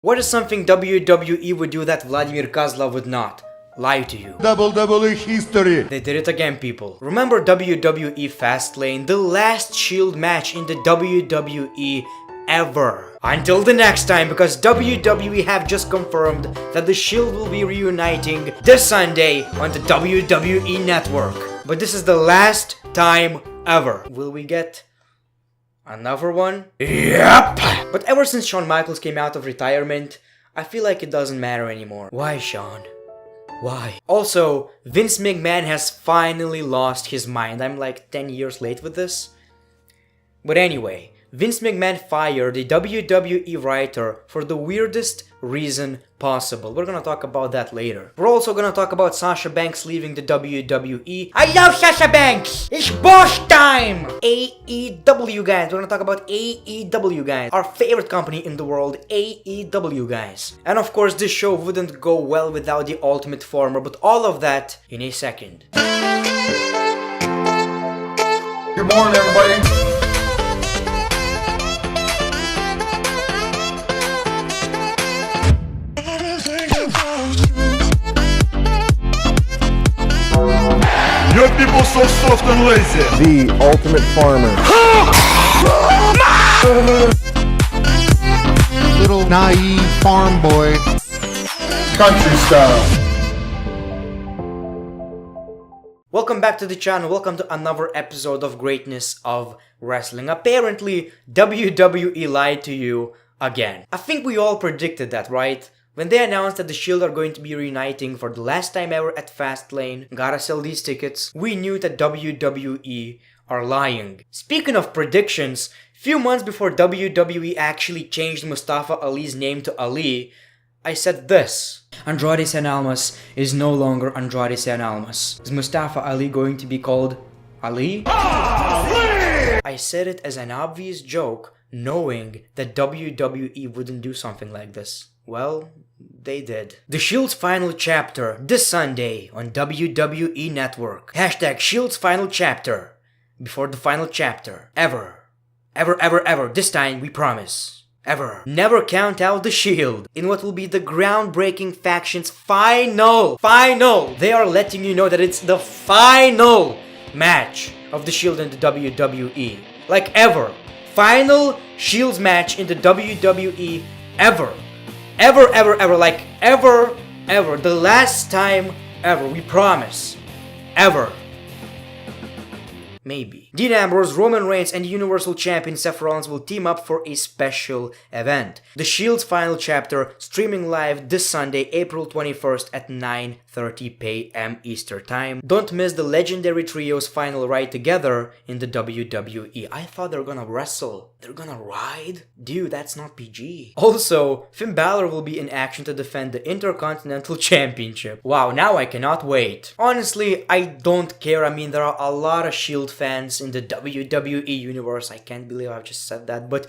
What is something WWE would do that Vladimir Kozlov would not? Lie to you. WWE history. They did it again, people. Remember WWE Fastlane, the last Shield match in the WWE ever. Until the next time, because WWE have just confirmed that the Shield will be reuniting this Sunday on the WWE Network. But this is the last time ever. Will we get another one? Yep! But ever since Shawn Michaels came out of retirement, I feel like it doesn't matter anymore. Why, Shawn? Why? Also, Vince McMahon has finally lost his mind. I'm like 10 years late with this. But anyway, Vince McMahon fired a WWE writer for the weirdest reason possible. We're gonna talk about that later. We're also gonna talk about Sasha Banks leaving the WWE. I love Sasha Banks! It's boss time! AEW guys. We're gonna talk about AEW guys. Our favorite company in the world, AEW guys. And of course, this show wouldn't go well without the Ultimate Farmer, but all of that in a second. Good morning, everybody. Your people so soft and lazy. The Ultimate Farmer. Little naive farm boy. Country style. Welcome back to the channel. Welcome to another episode of Greatness of Wrestling. Apparently, WWE lied to you again. I think we all predicted that, right? When they announced that the Shield are going to be reuniting for the last time ever at Fastlane, gotta sell these tickets, we knew that WWE are lying. Speaking of predictions, few months before WWE actually changed Mustafa Ali's name to Ali, I said this: Andrade Cien Almas is no longer Andrade Cien Almas. Is Mustafa Ali going to be called Ali? I said it as an obvious joke, knowing that WWE wouldn't do something like this. Well, they did. The Shield's final chapter this Sunday on WWE Network. Hashtag Shield's final chapter. Before the final chapter. Ever. Ever. This time we promise. Ever. Never count out the Shield in what will be the groundbreaking faction's final. They are letting you know that it's the final match of the Shield and the WWE. Like ever. Final Shield's match in the WWE ever. Ever, like ever, the last time ever, we promise, ever. Maybe. Dean Ambrose, Roman Reigns, and Universal Champion Seth Rollins will team up for a special event. The Shield's final chapter, streaming live this Sunday, April 21st at 9:30 p.m. Eastern Time. Don't miss the legendary trio's final ride together in the WWE. I thought they were gonna wrestle. They're gonna ride? Dude, that's not PG. Also, Finn Balor will be in action to defend the Intercontinental Championship. Wow, now I cannot wait. Honestly, I don't care. I mean, there are a lot of Shield fans in the WWE universe. I can't believe I've just said that. But,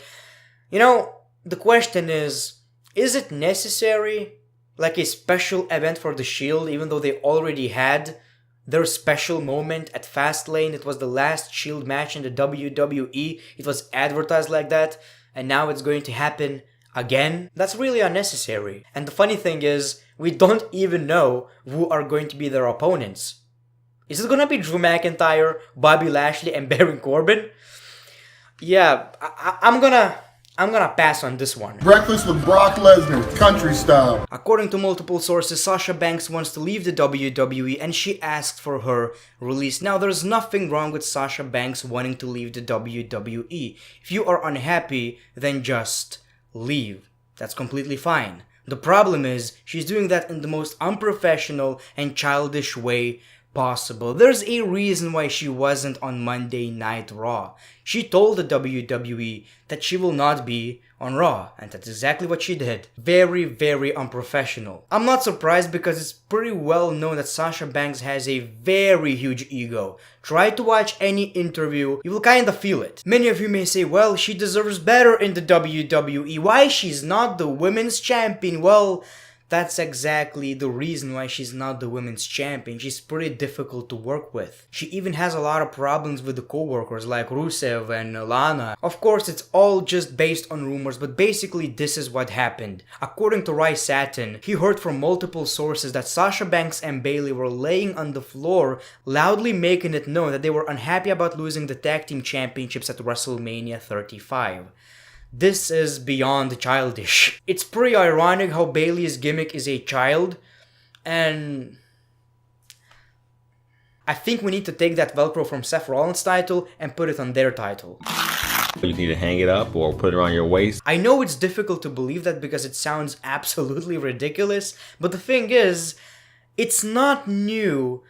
you know, the question is it necessary? Like a special event for the Shield, even though they already had their special moment at Fastlane. It was the last Shield match in the WWE. It was advertised like that. And now it's going to happen again. That's really unnecessary. And the funny thing is, we don't even know who are going to be their opponents. Is it gonna be Drew McIntyre, Bobby Lashley, and Baron Corbin? Yeah, I'm gonna pass on this one. Breakfast with Brock Lesnar. Country style. According to multiple sources, Sasha Banks wants to leave the WWE and she asked for her release. Now, there's nothing wrong with Sasha Banks wanting to leave the WWE. If you are unhappy, then just leave. That's completely fine. The problem is, she's doing that in the most unprofessional and childish way possible. There's a reason why she wasn't on Monday Night Raw. She told the WWE that she will not be on Raw, and that's exactly what she did. Very unprofessional. I'm not surprised because it's pretty well known that Sasha Banks has a very huge ego. Try to watch any interview, you will kinda feel it. Many of you may say, well, she deserves better in the WWE. Why she's not the women's champion? Well, That's exactly the reason why she's not the women's champion. She's pretty difficult to work with. She even has a lot of problems with the co-workers like Rusev and Lana. Of course, it's all just based on rumors, but basically this is what happened. According to Rai Satin, he heard from multiple sources that Sasha Banks and Bayley were laying on the floor, loudly making it known that they were unhappy about losing the tag team championships at WrestleMania 35. This is beyond childish. It's pretty ironic how Bayley's gimmick is a child, and I think we need to take that Velcro from Seth Rollins' title and put it on their title. You need to hang it up or put it on your waist. I know it's difficult to believe that because it sounds absolutely ridiculous, but the thing is, it's not new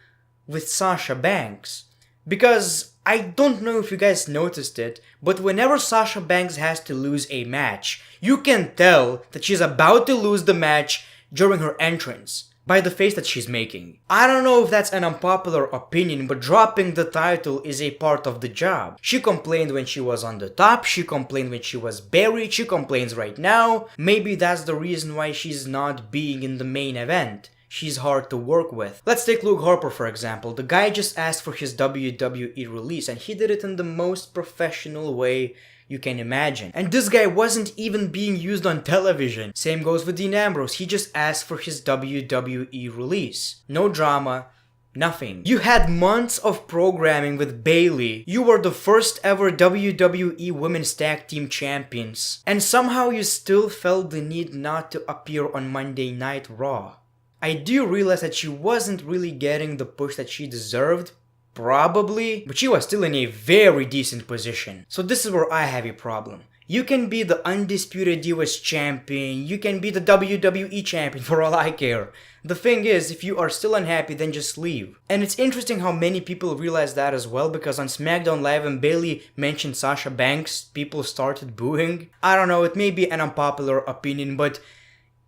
with Sasha Banks. Because I don't know if you guys noticed it, but whenever Sasha Banks has to lose a match, you can tell that she's about to lose the match during her entrance by the face that she's making. I don't know if that's an unpopular opinion, but dropping the title is a part of the job. She complained when she was on the top, she complained when she was buried, she complains right now. Maybe that's the reason why she's not being in the main event. She's hard to work with. Let's take Luke Harper for example. The guy just asked for his WWE release and he did it in the most professional way you can imagine. And this guy wasn't even being used on television. Same goes with Dean Ambrose. He just asked for his WWE release. No drama. Nothing. You had months of programming with Bayley. You were the first ever WWE Women's Tag Team Champions. And somehow you still felt the need not to appear on Monday Night Raw. I do realize that she wasn't really getting the push that she deserved, probably, but she was still in a very decent position. So this is where I have a problem. You can be the undisputed US champion, you can be the WWE champion for all I care. The thing is, if you are still unhappy, then just leave. And it's interesting how many people realize that as well, because on SmackDown Live when Bayley mentioned Sasha Banks, people started booing. I don't know, it may be an unpopular opinion, but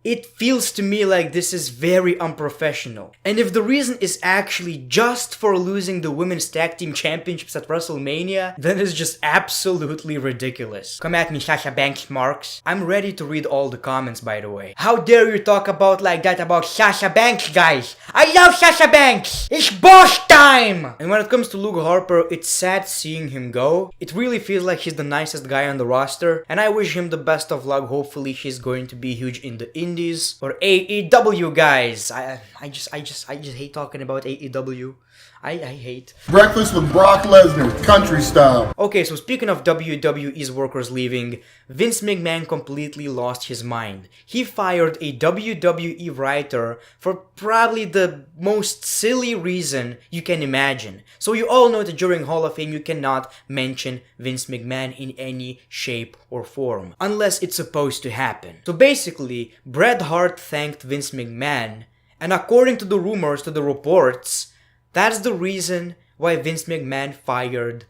it feels to me like this is very unprofessional. And if the reason is actually just for losing the Women's Tag Team Championships at WrestleMania, then it's just absolutely ridiculous. Come at me, Sasha Banks marks. I'm ready to read all the comments, by the way. How dare you talk about like that about Sasha Banks, guys? I love Sasha Banks! It's boss time! And when it comes to Luke Harper, it's sad seeing him go. It really feels like he's the nicest guy on the roster, and I wish him the best of luck. Hopefully he's going to be huge in the Indies or AEW, guys. I just hate talking about AEW. I hate. Breakfast with Brock Lesnar, country style. Okay, so speaking of WWE's workers leaving, Vince McMahon completely lost his mind. He fired a WWE writer for probably the most silly reason you can imagine. So you all know that during Hall of Fame you cannot mention Vince McMahon in any shape or form, unless it's supposed to happen. So basically, Bret Hart thanked Vince McMahon, and according to the rumors, to the reports, that's the reason why Vince McMahon fired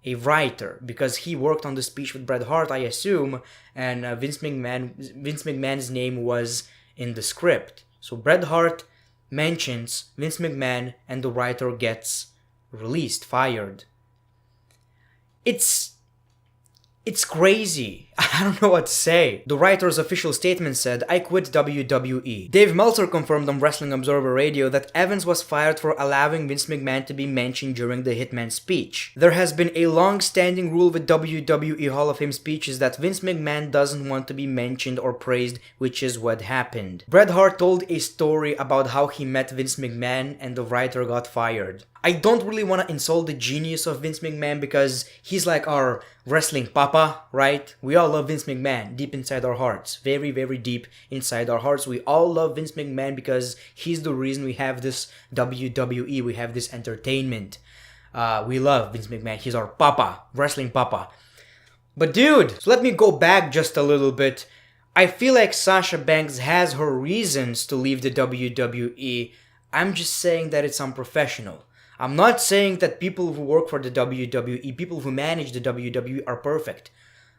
a writer, because he worked on the speech with Bret Hart, I assume, and Vince McMahon's name was in the script. So Bret Hart mentions Vince McMahon and the writer gets released, fired. It's crazy. I don't know what to say. The writer's official statement said, "I quit WWE." Dave Meltzer confirmed on Wrestling Observer Radio that Evans was fired for allowing Vince McMahon to be mentioned during the Hitman speech. There has been a long-standing rule with WWE Hall of Fame speeches that Vince McMahon doesn't want to be mentioned or praised, which is what happened. Bret Hart told a story about how he met Vince McMahon and the writer got fired. I don't really want to insult the genius of Vince McMahon because he's like our wrestling papa, right? We all love Vince McMahon deep inside our hearts. Very, very deep inside our hearts. We all love Vince McMahon because he's the reason we have this WWE, we have this entertainment. We love Vince McMahon. He's our papa, wrestling papa. But dude, so let me go back just a little bit. I feel like Sasha Banks has her reasons to leave the WWE. I'm just saying that it's unprofessional. I'm not saying that people who work for the WWE, people who manage the WWE are perfect.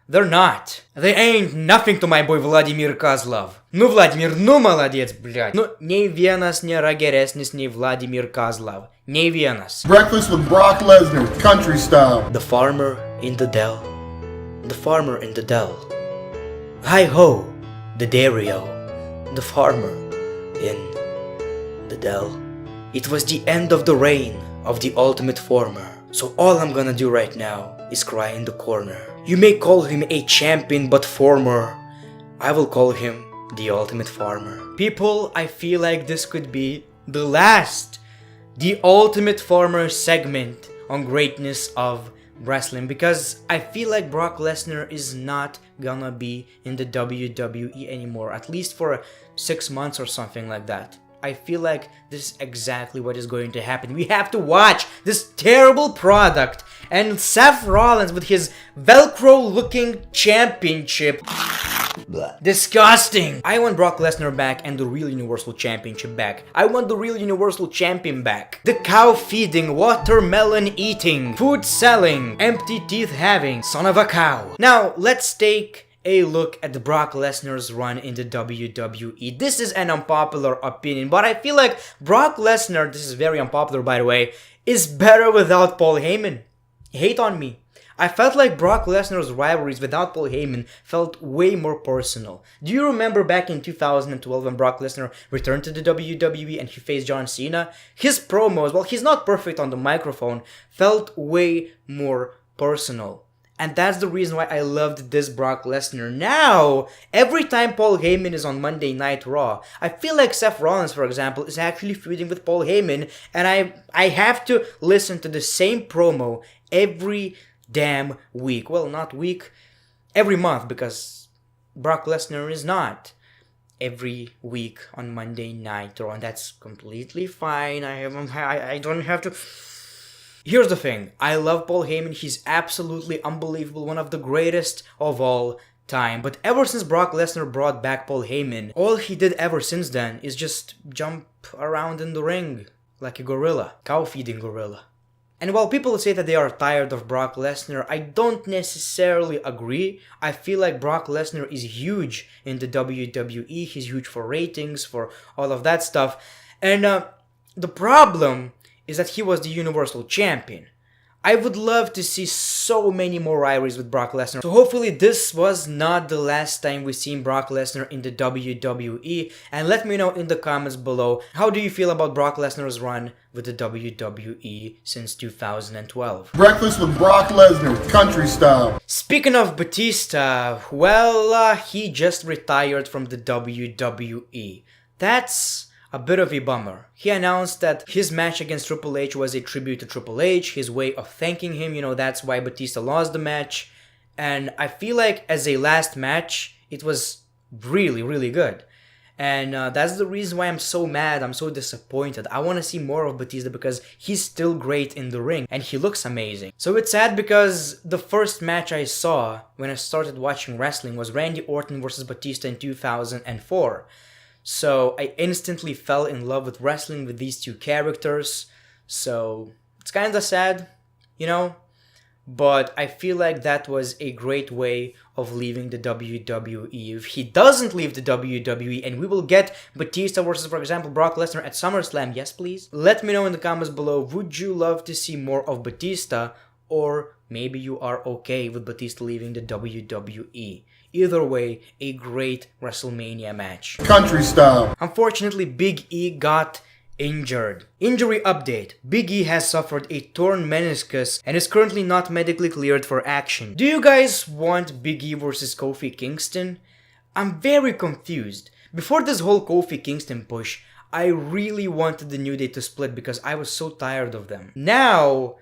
They're not. They ain't nothing to my boy Vladimir Kozlov. Ну, Vladimir, ну молодец, блядь. Ну, не vienas nėra geresnis nei Vladimir Kozlov. Не vienas. Breakfast with Brock Lesnar, country style. The farmer in the dell. The farmer in the dell. Hi-ho, the dairy-o. The farmer in the Dell. It was the end of the reign of the Ultimate Former. So all I'm gonna do right now is cry in the corner. You may call him a champion, but former, I will call him the Ultimate Farmer. People, I feel like this could be the last The Ultimate Farmer segment on greatness of wrestling, because I feel like Brock Lesnar is not gonna be in the WWE anymore, at least for 6 months or something like that. I feel like this is exactly what is going to happen. We have to watch this terrible product and Seth Rollins with his Velcro-looking championship. Blah. Disgusting! I want Brock Lesnar back and the real Universal Championship back. I want the real Universal Champion back. The cow feeding, watermelon eating, food selling, empty teeth having, son of a cow. Now, let's take a look at the Brock Lesnar's run in the WWE. This is an unpopular opinion, but I feel like Brock Lesnar, this is very unpopular by the way, is better without Paul Heyman. Hate on me. I felt like Brock Lesnar's rivalries without Paul Heyman felt way more personal. Do you remember back in 2012 when Brock Lesnar returned to the WWE and he faced John Cena? His promos, well, he's not perfect on the microphone, felt way more personal. And that's the reason why I loved this Brock Lesnar. Now, every time Paul Heyman is on Monday Night Raw, I feel like Seth Rollins, for example, is actually feuding with Paul Heyman, and I have to listen to the same promo every damn week. Well, not week, every month, because Brock Lesnar is not every week on Monday Night Raw, and that's completely fine. I don't have to. Here's the thing, I love Paul Heyman, he's absolutely unbelievable, one of the greatest of all time. But ever since Brock Lesnar brought back Paul Heyman, all he did ever since then is just jump around in the ring like a gorilla, cow-feeding gorilla. And while people say that they are tired of Brock Lesnar, I don't necessarily agree. I feel like Brock Lesnar is huge in the WWE, he's huge for ratings, for all of that stuff. And the problem is that he was the Universal Champion. I would love to see so many more rivalries with Brock Lesnar. So hopefully this was not the last time we've seen Brock Lesnar in the WWE. And let me know in the comments below, how do you feel about Brock Lesnar's run with the WWE since 2012? Breakfast with Brock Lesnar, country style. Speaking of Batista, well, he just retired from the WWE. That's a bit of a bummer. He announced that his match against Triple H was a tribute to Triple H, his way of thanking him, that's why Batista lost the match. And I feel like as a last match, it was really, really good. And that's the reason why I'm so mad, I'm so disappointed. I want to see more of Batista because he's still great in the ring and he looks amazing. So it's sad because the first match I saw when I started watching wrestling was Randy Orton versus Batista in 2004. So I instantly fell in love with wrestling with these two characters. So it's kind of sad, but I feel like that was a great way of leaving the WWE. If he doesn't leave the WWE and we will get Batista versus, for example, Brock Lesnar at SummerSlam, yes please? Let me know in the comments below, would you love to see more of Batista, or maybe you are okay with Batista leaving the WWE? Either way, a great WrestleMania match. Country style. Unfortunately, Big E got injured. Injury update. Big E has suffered a torn meniscus and is currently not medically cleared for action. Do you guys want Big E versus Kofi Kingston? I'm very confused. Before this whole Kofi Kingston push, I really wanted the New Day to split because I was so tired of them. Now,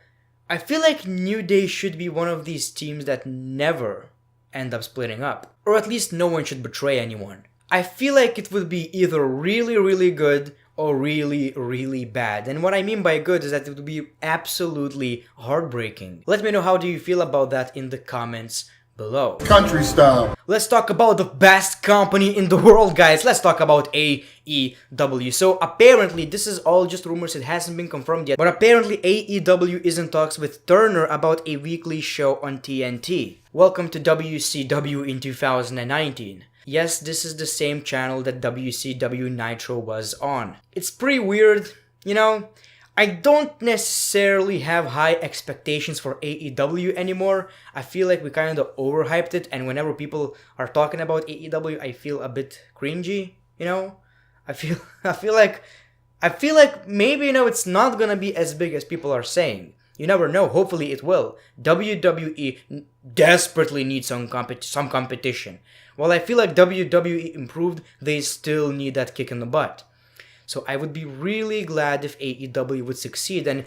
I feel like New Day should be one of these teams that never end up splitting up. Or at least no one should betray anyone. I feel like it would be either really, really good or really, really bad. And what I mean by good is that it would be absolutely heartbreaking. Let me know how do you feel about that in the comments below. Country style. Let's talk about the best company in the world, guys. Let's talk about AEW. So apparently, this is all just rumors, it hasn't been confirmed yet, but apparently AEW is in talks with Turner about a weekly show on TNT. Welcome to WCW in 2019. Yes, this is the same channel that WCW Nitro was on. It's pretty weird, I don't necessarily have high expectations for AEW anymore. I feel like we kind of overhyped it, and whenever people are talking about AEW, I feel a bit cringy, I feel like maybe, it's not gonna be as big as people are saying. You never know. Hopefully it will. WWE desperately needs some competition. While I feel like WWE improved, they still need that kick in the butt. So I would be really glad if AEW would succeed, and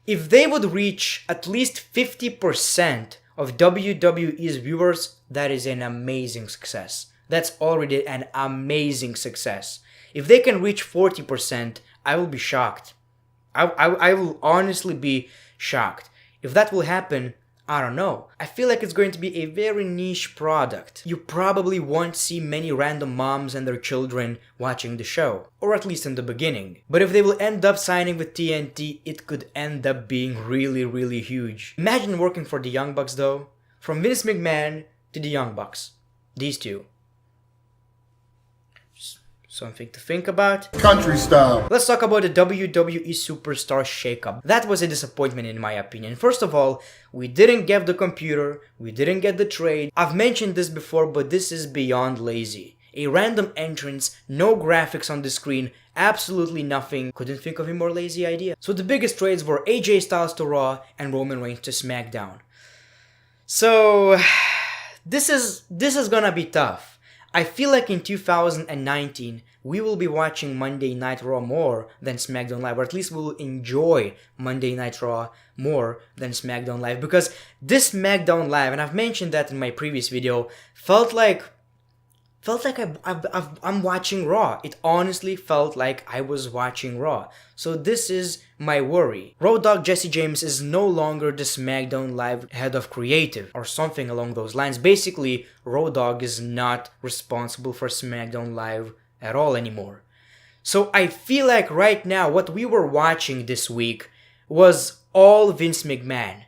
if they would reach at least 50% of WWE's viewers, that is an amazing success. That's already an amazing success. If they can reach 40%, I will be shocked. I will honestly be shocked. If that will happen, I don't know. I feel like it's going to be a very niche product. You probably won't see many random moms and their children watching the show, or at least in the beginning. But if they will end up signing with TNT, it could end up being really, really huge. Imagine working for the Young Bucks though. From Vince McMahon to the Young Bucks. These two. Something to think about. Country style. Let's talk about the WWE Superstar Shakeup. That was a disappointment in my opinion. First of all, we didn't get the computer, we didn't get the trade. I've mentioned this before, but this is beyond lazy. A random entrance, no graphics on the screen, absolutely nothing. Couldn't think of a more lazy idea. So the biggest trades were AJ Styles to Raw and Roman Reigns to SmackDown. So this is gonna be tough. I feel like in 2019, we will be watching Monday Night Raw more than SmackDown Live, or at least we'll enjoy Monday Night Raw more than SmackDown Live, because this SmackDown Live, and I've mentioned that in my previous video, felt like I'm watching Raw. It honestly felt like I was watching Raw. So this is my worry. Road Dogg Jesse James is no longer the SmackDown Live head of creative or something along those lines. Basically, Road Dogg is not responsible for SmackDown Live at all anymore. So I feel like right now what we were watching this week was all Vince McMahon.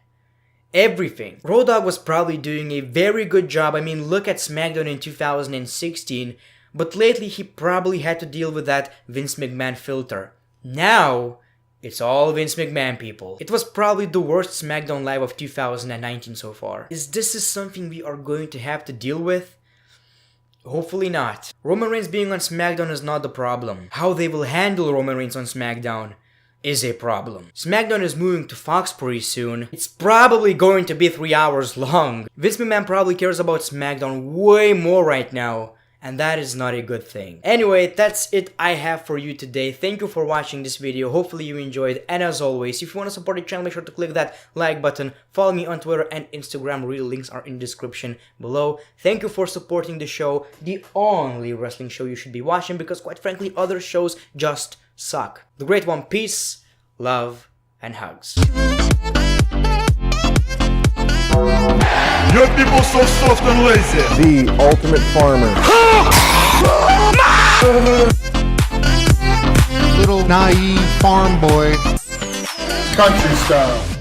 Everything. Road Dogg was probably doing a very good job. I mean, look at SmackDown in 2016, but lately he probably had to deal with that Vince McMahon filter. Now, it's all Vince McMahon, people. It was probably the worst SmackDown Live of 2019 so far. Is this something we are going to have to deal with? Hopefully not. Roman Reigns being on SmackDown is not the problem. How they will handle Roman Reigns on SmackDown is a problem. SmackDown is moving to Fox pretty soon. It's probably going to be 3 hours long. Vince McMahon probably cares about SmackDown way more right now, and that is not a good thing. Anyway, that's it I have for you today. Thank you for watching this video. Hopefully you enjoyed, and as always, if you want to support the channel, make sure to click that like button. Follow me on Twitter and Instagram. Real links are in the description below. Thank you for supporting the show, the only wrestling show you should be watching, because quite frankly, other shows just suck. The Great One, peace, love, and hugs. Your people so soft and lazy. The ultimate farmer. Little naive farm boy. Country style.